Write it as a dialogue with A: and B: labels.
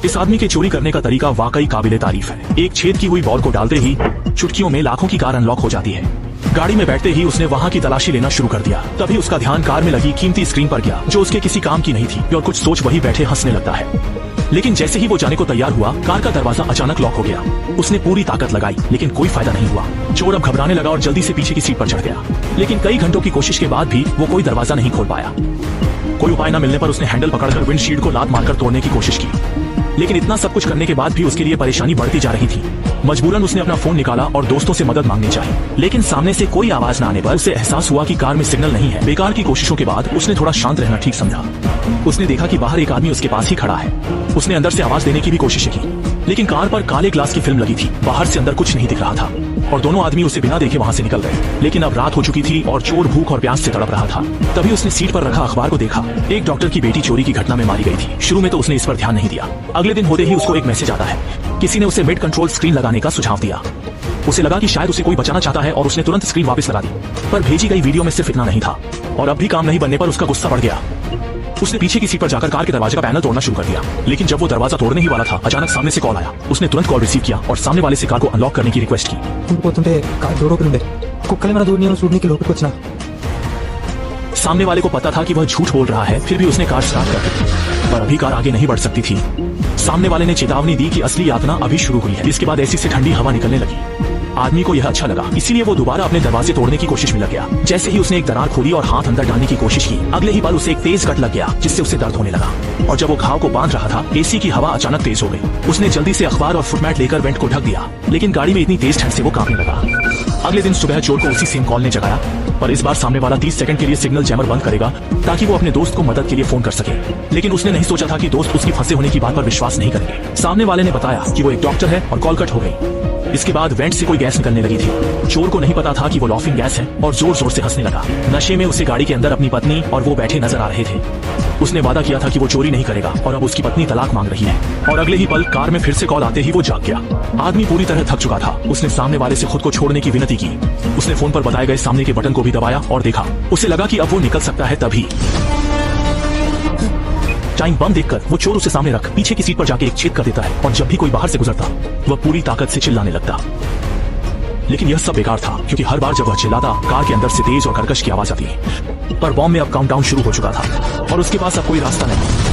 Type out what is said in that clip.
A: इस आदमी के चोरी करने का तरीका वाकई काबिले तारीफ है। एक छेद की हुई बॉल को डालते ही चुटकियों में लाखों की कार अनलॉक हो जाती है। गाड़ी में बैठते ही उसने वहाँ की तलाशी लेना शुरू कर दिया। तभी उसका ध्यान कार में लगी कीमती स्क्रीन पर गया जो उसके किसी काम की नहीं थी और कुछ सोच वही बैठे हंसने लगता है। लेकिन जैसे ही वो जाने को तैयार हुआ, कार का दरवाजा अचानक लॉक हो गया। उसने पूरी ताकत लगाई लेकिन कोई फायदा नहीं हुआ। चोर अब घबराने लगा और जल्दी से पीछे की सीट पर चढ़ गया। लेकिन कई घंटों की कोशिश के बाद भी वो कोई दरवाजा नहीं खोल पाया। कोई उपाय न मिलने पर उसने हैंडल पकड़कर विंडशील्ड को लात मारकर तोड़ने की कोशिश की। लेकिन इतना सब कुछ करने के बाद भी उसके लिए परेशानी बढ़ती जा रही थी। मजबूरन उसने अपना फोन निकाला और दोस्तों से मदद मांगनी चाहिए। लेकिन सामने से कोई आवाज न आने पर उसे एहसास हुआ कि कार में सिग्नल नहीं है। बेकार की कोशिशों के बाद उसने थोड़ा शांत रहना ठीक समझा। उसने देखा कि बाहर एक आदमी उसके पास ही खड़ा है। उसने अंदर से आवाज देने की भी कोशिश की, लेकिन कार पर काले ग्लास की फिल्म लगी थी। बाहर से अंदर कुछ नहीं दिख रहा था और दोनों आदमी उसे बिना देखे वहाँ से निकल गए। लेकिन अब रात हो चुकी थी और चोर भूख और प्यास से तड़प रहा था। तभी उसने सीट पर रखा अखबार को देखा। एक डॉक्टर की बेटी चोरी की घटना में मारी गई थी। शुरू में तो उसने इस पर ध्यान नहीं दिया। अगले दिन होते ही उसको एक मैसेज आता है। किसी ने उसे मिड कंट्रोल स्क्रीन लगाने का सुझाव दिया। उसे लगा कि शायद उसे कोई बचाना चाहता है और उसने तुरंत स्क्रीन वापस लगा दी। पर भेजी गई वीडियो में सिर्फ इतना नहीं था और अब भी काम नहीं बनने पर उसका गुस्सा बढ़ गया। उसने पीछे की सीट पर जाकर कार के दरवाजे का पैनल तोड़ना शुरू कर दिया। लेकिन जब वो दरवाजा तोड़ने ही वाला था, अचानक सामने से कॉल आया। उसने तुरंत कॉल रिसीव किया और सामने वाले से कार को अनलॉक करने की रिक्वेस्ट की। सामने वाले को पता था कि वह झूठ बोल रहा है, फिर भी उसने कार स्टार्ट कर दी। पर अभी कार आगे नहीं बढ़ सकती थी। सामने वाले ने चेतावनी दी कि असली यातना अभी शुरू हुई है। इसके बाद ऐसी से ठंडी हवा निकलने लगी। आदमी को यह अच्छा लगा, इसीलिए वो दोबारा अपने दरवाजे तोड़ने की कोशिश में लग गया। जैसे ही उसने एक दरार खोली और हाथ अंदर डालने की कोशिश की, अगले ही पल उसे एक तेज कट लग गया जिससे उसे दर्द होने लगा। और जब वो घाव को बांध रहा था, एसी की हवा अचानक तेज हो गई। उसने जल्दी से अखबार और फुटमैट लेकर वेंट को ढक दिया, लेकिन गाड़ी में इतनी तेज ठंड से वो कांपने लगा। अगले दिन सुबह चोर को उसी सेम कॉल ने जगाया, पर इस बार सामने वाला 30 सेकंड के लिए सिग्नल जैमर बंद करेगा ताकि वो अपने दोस्त को मदद के लिए फोन कर सके। लेकिन उसने नहीं सोचा था कि दोस्त उसकी फंसे होने की बात पर विश्वास नहीं करेंगे। सामने वाले ने बताया कि वो एक डॉक्टर है और कॉल कट हो गई। इसके बाद वेंट से कोई गैस निकलने लगी थी। चोर को नहीं पता था कि वो लॉफिंग गैस है और जोर जोर से हंसने लगा। नशे में उसे गाड़ी के अंदर अपनी पत्नी और वो बैठे नजर आ रहे थे। उसने वादा किया था कि वो चोरी नहीं करेगा और अब उसकी पत्नी तलाक मांग रही है। और अगले ही पल कार में फिर से कॉल आते ही वो जाग गया। आदमी पूरी तरह थक चुका था। उसने सामने वाले से खुद को छोड़ने की विनती की। उसने फोन पर बताए गए सामने के बटन को भी दबाया और देखा। उसे लगा कि अब वो निकल सकता है। तभी टाइम बम देखकर वो चोर उसे सामने रख पीछे की सीट पर जाके एक छेद कर देता है और जब भी कोई बाहर से गुजरता वह पूरी ताकत से चिल्लाने लगता। लेकिन यह सब बेकार था क्योंकि हर बार जब वह चिल्लाता, कार के अंदर से तेज और कर्कश की आवाज आती। पर बॉम्ब में अब काउंटडाउन शुरू हो चुका था और उसके पास अब कोई रास्ता नहीं।